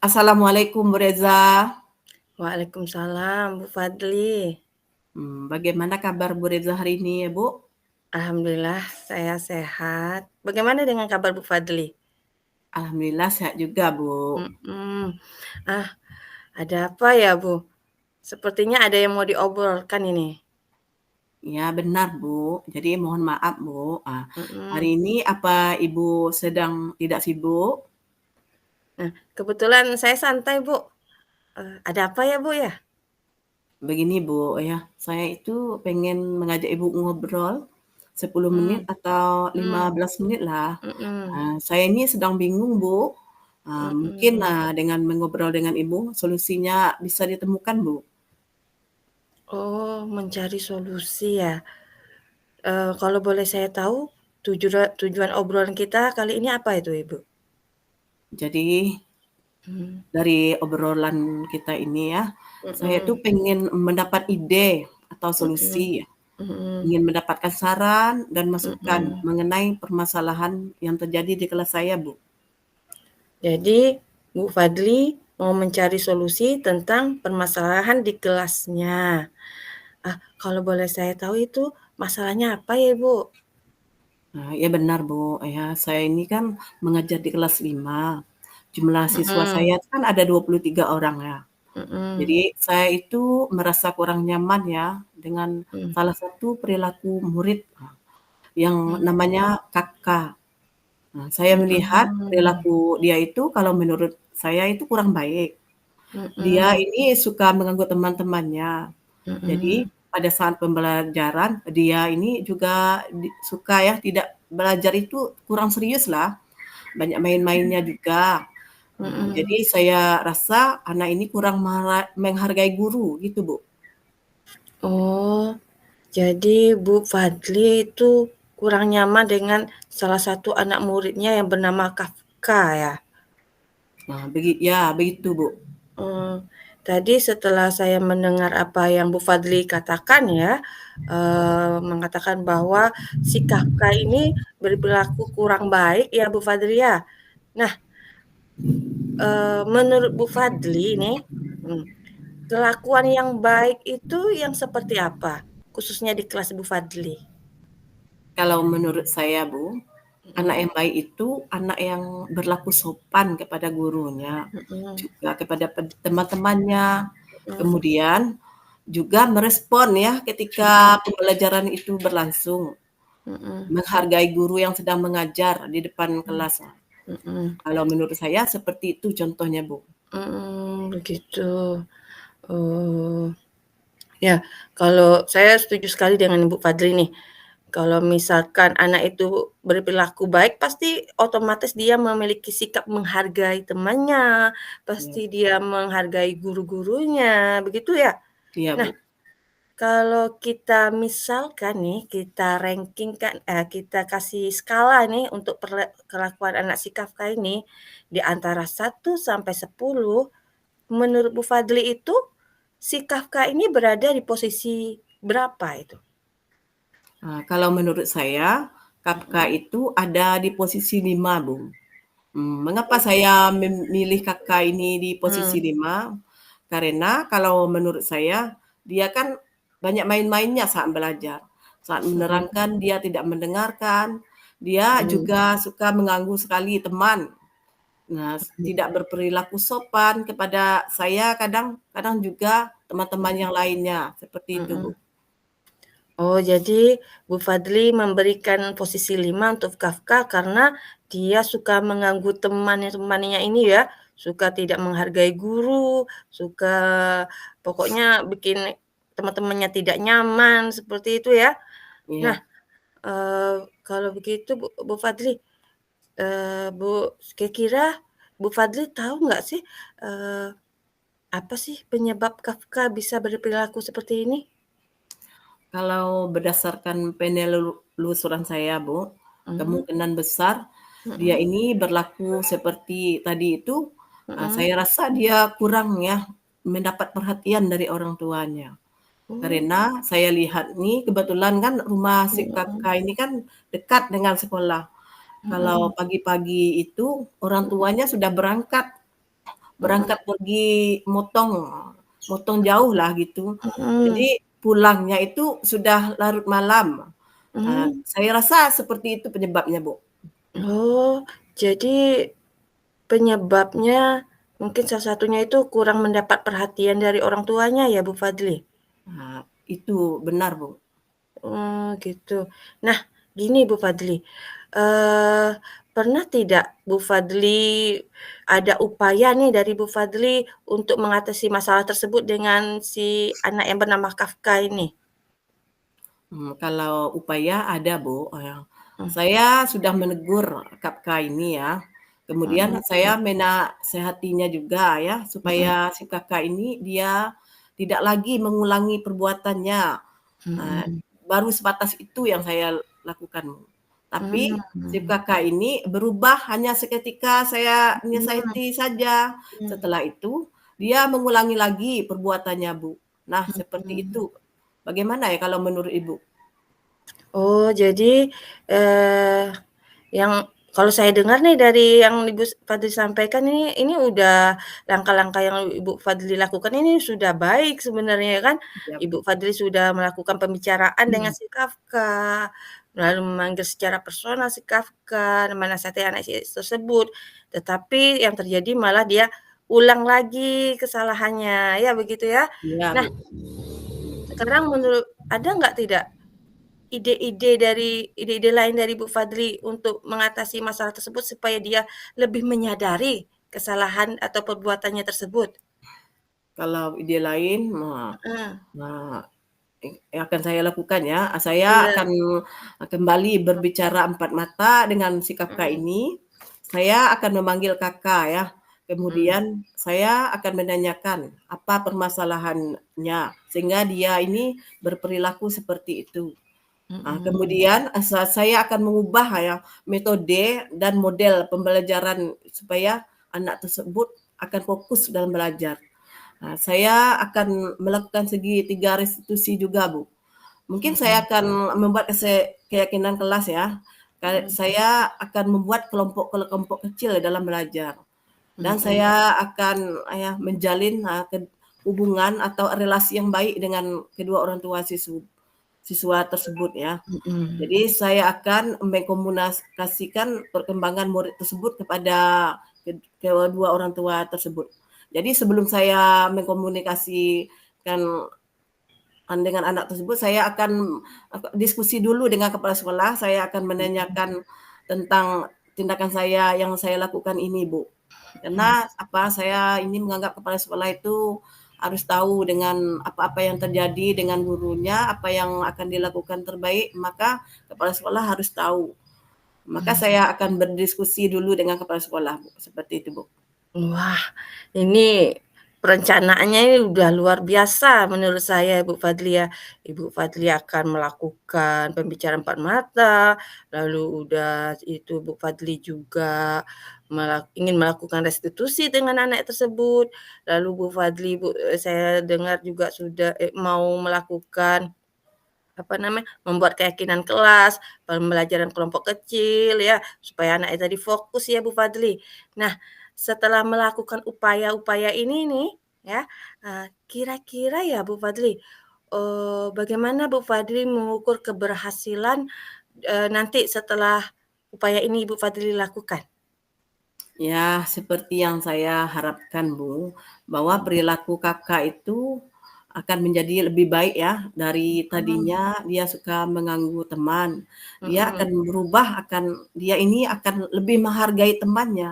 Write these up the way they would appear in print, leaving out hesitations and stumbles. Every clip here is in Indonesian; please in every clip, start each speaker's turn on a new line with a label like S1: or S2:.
S1: Assalamualaikum Bu Reza.
S2: Waalaikumsalam, Bu Fadli.
S1: Bagaimana kabar Bu Reza hari ini ya Bu?
S2: Alhamdulillah saya sehat. Bagaimana dengan kabar Bu Fadli?
S1: Alhamdulillah sehat juga Bu.
S2: Mhm. Ah, ada apa ya, Bu? Sepertinya ada yang mau diobrolkan ini.
S1: Ya benar Bu, jadi mohon maaf Bu. Hari
S2: Mhm.
S1: ini apa Ibu sedang tidak sibuk?
S2: Nah, kebetulan saya santai, Bu. Ada apa ya, Bu, ya?
S1: Begini Bu, ya saya itu pengen mengajak Ibu ngobrol 10 menit
S2: Mmm,
S1: atau
S2: mmm,
S1: 15 menit lah.
S2: mhm,
S1: Saya ini sedang bingung Bu. Mungkin
S2: mhm.
S1: dengan mengobrol dengan Ibu solusinya bisa ditemukan Bu.
S2: Oh, mencari solusi ya. Kalau boleh saya tahu, tujuan obrolan kita kali ini apa itu, Ibu?
S1: Jadi
S2: Mmm,
S1: dari obrolan kita ini ya, saya tuh
S2: mhm,
S1: pengen mendapat ide atau solusi
S2: mhm,
S1: ya,
S2: mhm,
S1: ingin mendapatkan saran dan masukan
S2: mhm.
S1: mengenai permasalahan yang terjadi di kelas saya, Bu.
S2: Jadi, Bu Fadli mau mencari solusi tentang permasalahan di kelasnya. Kalau boleh saya tahu itu masalahnya apa ya, Bu?
S1: Ya benar, Bu, ya saya ini kan mengajar di kelas 5. Jumlah siswa
S2: Mhm,
S1: saya kan ada 23 orang ya.
S2: mhm,
S1: Jadi saya itu merasa kurang nyaman ya dengan
S2: mmm,
S1: salah satu perilaku murid, yang
S2: mmm,
S1: namanya Kakak. Saya melihat
S2: mhm,
S1: perilaku dia itu kalau menurut saya itu kurang baik. Dia
S2: mhm,
S1: ini suka mengganggu teman-temannya. Jadi
S2: mhm,
S1: pada saat pembelajaran dia ini juga suka ya tidak belajar itu kurang serius lah, banyak main-mainnya juga. Jadi
S2: mhm.
S1: saya rasa anak ini kurang menghargai guru gitu, Bu.
S2: Oh, jadi Bu Fadli itu kurang nyaman dengan salah satu anak muridnya yang bernama Kafka ya?
S1: Ya begitu, Bu.
S2: Oh, tadi setelah saya mendengar apa yang Bu Fadli katakan ya, mengatakan bahwa si Kafka ini berperilaku kurang baik ya Bu Fadli ya. Nah, menurut Bu Fadli nih, mmm, kelakuan yang baik itu yang seperti apa? Khususnya di kelas Bu Fadli?
S1: Kalau menurut saya, Bu, anak
S2: Mhm,
S1: yang baik itu anak yang berlaku sopan kepada gurunya,
S2: mhm,
S1: juga kepada teman-temannya,
S2: mhm,
S1: kemudian juga merespon ya ketika
S2: mhm,
S1: pembelajaran itu berlangsung,
S2: mhm,
S1: menghargai guru yang sedang mengajar di depan
S2: mhm,
S1: kelas.
S2: mhm,
S1: Kalau menurut saya seperti itu contohnya, Bu.
S2: begitu. Oh, ya, kalau saya setuju sekali dengan Ibu Fadli nih. Kalau misalkan anak itu berperilaku baik, pasti otomatis dia memiliki sikap menghargai temannya,
S1: Ya,
S2: pasti dia menghargai guru-gurunya, begitu ya?
S1: iya,
S2: Nah,
S1: Bu.
S2: kalau kita misalkan nih, kita rankingkan kita kasih skala nih untuk kelakuan anak si Kafka ini, di antara 1 sampai 10, menurut Bu Fadli itu, si Kafka ini berada di posisi berapa itu?
S1: Kalau menurut saya, Kafka
S2: Mhm.
S1: itu ada di posisi 5, Bu. Mengapa saya memilih Kakak ini di posisi
S2: Mmm,
S1: 5? Karena kalau menurut saya, dia kan banyak main-mainnya saat belajar. Saat
S2: mhm,
S1: menerangkan dia tidak mendengarkan, dia
S2: mhm,
S1: juga suka mengganggu sekali teman. Nah,
S2: mhm,
S1: tidak berperilaku sopan kepada saya kadang kadang juga teman-teman
S2: mhm,
S1: yang lainnya, seperti itu, Bu.
S2: mhm. Oh, jadi Bu Fadli memberikan posisi 5 untuk Kafka karena dia suka mengganggu temannya-temannya ini ya, suka tidak menghargai guru, suka pokoknya bikin teman-temannya tidak nyaman, seperti itu ya. Nah,
S1: Iya.
S2: kalau begitu Bu Fadli, kira-kira Bu Fadli tahu nggak sih, eee, apa sih penyebab Kafka bisa berperilaku seperti ini?
S1: Kalau berdasarkan penelusuran saya, Bu,
S2: Mhm,
S1: kemungkinan besar dia
S2: mhm,
S1: ini berlaku seperti tadi itu,
S2: mhm.
S1: saya rasa dia kurang ya mendapat perhatian dari orang tuanya.
S2: Oh,
S1: Karena saya lihat nih kebetulan kan rumah si
S2: mhm,
S1: Kakak ini kan dekat dengan sekolah.
S2: mhm,
S1: Kalau pagi-pagi itu orang
S2: mhm,
S1: tuanya sudah berangkat
S2: mhm,
S1: berangkat pergi motong motong jauh lah gitu.
S2: mhm,
S1: Jadi pulangnya itu sudah larut malam.
S2: mmm.
S1: Saya rasa seperti itu penyebabnya, Bu.
S2: Oh, jadi penyebabnya mungkin salah satunya itu kurang mendapat perhatian dari orang tuanya ya, Bu Fadli?
S1: Itu benar, Bu.
S2: Oh, gitu. Nah, gini Bu Fadli, eee, pernah tidak Bu Fadli ada upaya nih dari Bu Fadli untuk mengatasi masalah tersebut dengan si anak yang bernama Kafka ini?
S1: Kalau upaya ada, Bu,
S2: Mmm,
S1: saya sudah menegur Kakak ini ya, kemudian saya
S2: mhm,
S1: menasehatinya juga ya, supaya
S2: mhm,
S1: si Kakak ini dia tidak lagi mengulangi perbuatannya. Eee,
S2: mhm,
S1: Baru sebatas itu yang saya lakukan. Tapi si
S2: mmm,
S1: Kakak ini berubah hanya seketika saya
S2: mhm,
S1: menasihati saja.
S2: mhm,
S1: Setelah itu dia mengulangi lagi perbuatannya, Bu. Nah, seperti
S2: mhm.
S1: itu. Bagaimana ya kalau menurut Ibu?
S2: Oh, jadi, eee, yang kalau saya dengar nih dari yang Ibu Fadli sampaikan ini udah langkah-langkah yang Ibu Fadli lakukan ini sudah baik sebenarnya kan.
S1: Ya,
S2: Ibu Fadli sudah melakukan pembicaraan dengan
S1: mmm,
S2: si Kafka, lalu memanggil secara personal si Kafka, menasihati anak si tersebut. Tetapi yang terjadi malah dia ulang lagi kesalahannya, ya begitu ya?
S1: iya,
S2: Nah,
S1: Bu.
S2: sekarang menurut ada nggak tidak ide-ide lain dari Bu Fadli untuk mengatasi masalah tersebut supaya dia lebih menyadari kesalahan atau perbuatannya tersebut?
S1: Kalau ide lain,
S2: Heeh,
S1: nah, yang akan saya lakukan ya, saya
S2: iya,
S1: akan kembali berbicara empat mata dengan si Kakak
S2: mhm,
S1: ini. Saya akan memanggil Kakak ya,
S2: mmm,
S1: kemudian saya akan menanyakan apa permasalahannya, sehingga dia ini berperilaku seperti itu.
S2: mhm,
S1: Kemudian saya akan mengubah ya metode dan model pembelajaran supaya anak tersebut akan fokus dalam belajar. Saya akan melakukan segi 3 restitusi juga, Bu. Mungkin saya
S2: mhm,
S1: akan membuat keyakinan kelas ya.
S2: mhm,
S1: Saya akan membuat kelompok kecil dalam belajar dan
S2: mhm,
S1: saya akan menjalin, hubungan atau relasi yang baik dengan kedua orang tua siswa tersebut ya.
S2: mhm,
S1: Jadi saya akan mengkomunikasikan perkembangan murid tersebut kepada kedua orang tua tersebut. Jadi sebelum saya mengkomunikasikan dengan anak tersebut, saya akan diskusi dulu dengan kepala sekolah, saya akan menanyakan tentang tindakan saya yang saya lakukan ini, Bu.
S2: mhm,
S1: Karena saya ini menganggap kepala sekolah itu harus tahu dengan apa-apa yang terjadi dengan gurunya, apa yang akan dilakukan terbaik, maka kepala sekolah harus tahu. Maka
S2: mhm.
S1: saya akan berdiskusi dulu dengan kepala sekolah, Bu, seperti itu, Bu.
S2: Wah, ini perencanaannya ini udah luar biasa menurut saya Ibu Fadli ya. Ibu Fadli akan melakukan pembicaraan empat mata, lalu udah itu Bu Fadli juga ingin melakukan restitusi dengan anak tersebut, lalu Bu Fadli saya dengar juga sudah mau melakukan apa namanya, membuat keyakinan kelas, pembelajaran kelompok kecil ya, supaya anak itu tadi fokus ya Bu Fadli. Nah, setelah melakukan upaya-upaya ini nih ya, kira-kira ya Bu Fadli, bagaimana Bu Fadli mengukur keberhasilan, nanti setelah upaya ini Bu Fadli lakukan?
S1: Ya, seperti yang saya harapkan, Bu, bahwa perilaku Kakak itu akan menjadi lebih baik ya, dari
S2: Mhm,
S1: tadinya dia suka mengganggu teman, dia
S2: mhm,
S1: akan berubah, dia ini akan lebih menghargai temannya,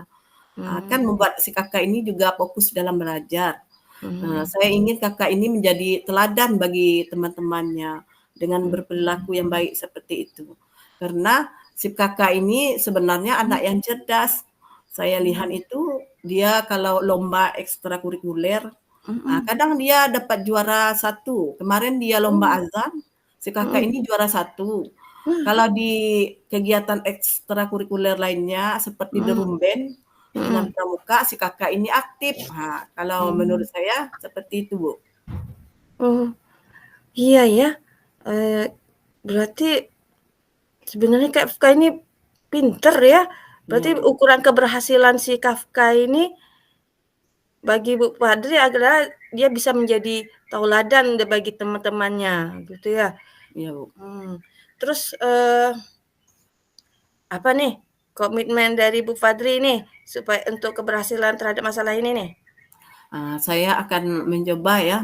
S1: akan
S2: mmm,
S1: membuat si Kakak ini juga fokus dalam belajar.
S2: mhm,
S1: Saya ingin Kakak ini menjadi teladan bagi teman-temannya dengan
S2: mhm,
S1: berperilaku yang baik seperti itu. Karena si Kakak ini sebenarnya anak yang cerdas. Saya lihat
S2: mhm,
S1: itu dia kalau lomba ekstrakurikuler,
S2: mhm,
S1: kadang dia dapat juara satu. Kemarin dia lomba
S2: oh,
S1: azan, si Kakak
S2: mhm,
S1: ini juara satu.
S2: wah,
S1: Kalau di kegiatan ekstrakurikuler lainnya seperti
S2: mhm,
S1: drum band dengan
S2: mhm,
S1: pramuka, si Kakak ini aktif. Kalau menurut
S2: mmm,
S1: saya seperti itu, Bu.
S2: oh. Iya ya, eee, berarti sebenarnya Kafka ini pinter ya, berarti
S1: Iya, Bu.
S2: ukuran keberhasilan si Kafka ini bagi Bu Fadli adalah dia bisa menjadi tauladan bagi teman-temannya, gitu ya.
S1: Iya, Bu.
S2: Terus, apa nih komitmen dari Bu Fadli nih supaya untuk keberhasilan terhadap masalah ini nih?
S1: Saya akan mencoba ya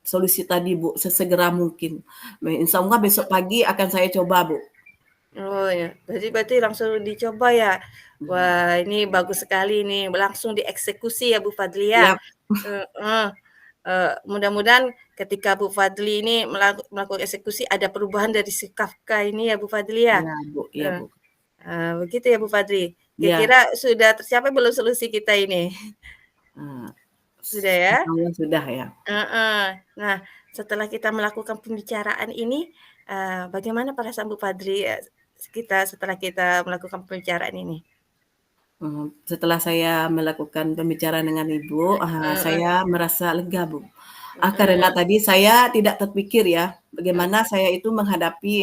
S1: solusi tadi, Bu, sesegera mungkin. Insya Allah besok pagi akan saya coba, Bu.
S2: Oh ya, jadi berarti langsung dicoba ya?
S1: Mhm.
S2: Wah, ini bagus sekali nih, langsung dieksekusi ya Bu Fadli ya?
S1: Iya,
S2: Heeh, mudah-mudahan ketika Bu Fadli ini melakukan eksekusi ada perubahan dari si Kafka ini ya Bu Fadli ya?
S1: iya, Bu, iya,
S2: Eee,
S1: Bu.
S2: begitu ya Bu Fadli?
S1: Iya,
S2: Kira-kira sudah tercapai belum solusi kita ini?
S1: eee,
S2: Sudah ya?
S1: insya Allah sudah ya.
S2: Heeh. Nah, setelah kita melakukan pembicaraan ini, bagaimana perasaan Bu Fadli, setelah kita melakukan pembicaraan ini?
S1: Setelah saya melakukan pembicaraan dengan Ibu,
S2: Heeh
S1: saya merasa lega, Bu. Karena
S2: heeh,
S1: tadi saya tidak terpikir ya,
S2: heeh
S1: bagaimana saya itu menghadapi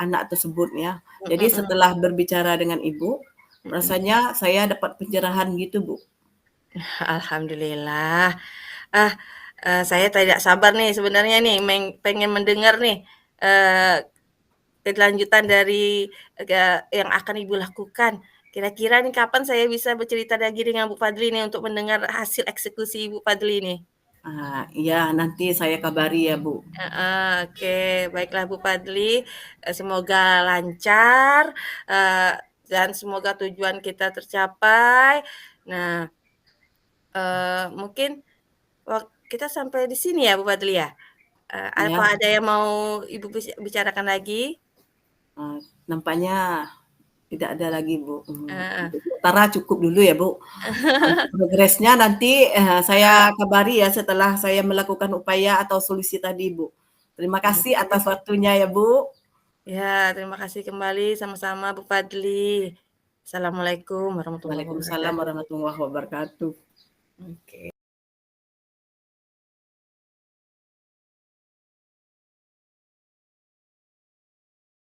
S1: anak tersebut ya. Jadi
S2: heeh
S1: setelah berbicara dengan Ibu,
S2: heeh.
S1: rasanya saya dapat pencerahan gitu, Bu.
S2: Alhamdulillah. Ah, saya tidak sabar nih sebenarnya nih pengen mendengar nih, eee, kelanjutan dari, yang akan Ibu lakukan. Kira-kira nih kapan saya bisa bercerita lagi dengan Bu Fadli nih untuk mendengar hasil eksekusi Ibu Fadli nih?
S1: Iya nanti saya kabari ya, Bu.
S2: Heeh, oke. Baiklah Bu Fadli, semoga lancar, eee, dan semoga tujuan kita tercapai. Nah, mungkin kita sampai di sini ya Bu Fadli ya? Apa
S1: Ya,
S2: ada yang mau Ibu bicarakan lagi?
S1: eee, nampaknya tidak ada lagi, Bu.
S2: Heeh.
S1: Untuk sementara cukup dulu ya, Bu. Untuk progresnya nanti, saya kabari ya setelah saya melakukan upaya atau solusi tadi, Bu. Terima kasih atas
S2: Oke.
S1: waktunya ya, Bu.
S2: Ya, terima kasih kembali, sama-sama Bu Fadli. Assalamualaikum warahmatullahi
S1: Waalaikumsalam
S2: wabarakatuh.
S1: warahmatullahi wabarakatuh.
S2: Oke.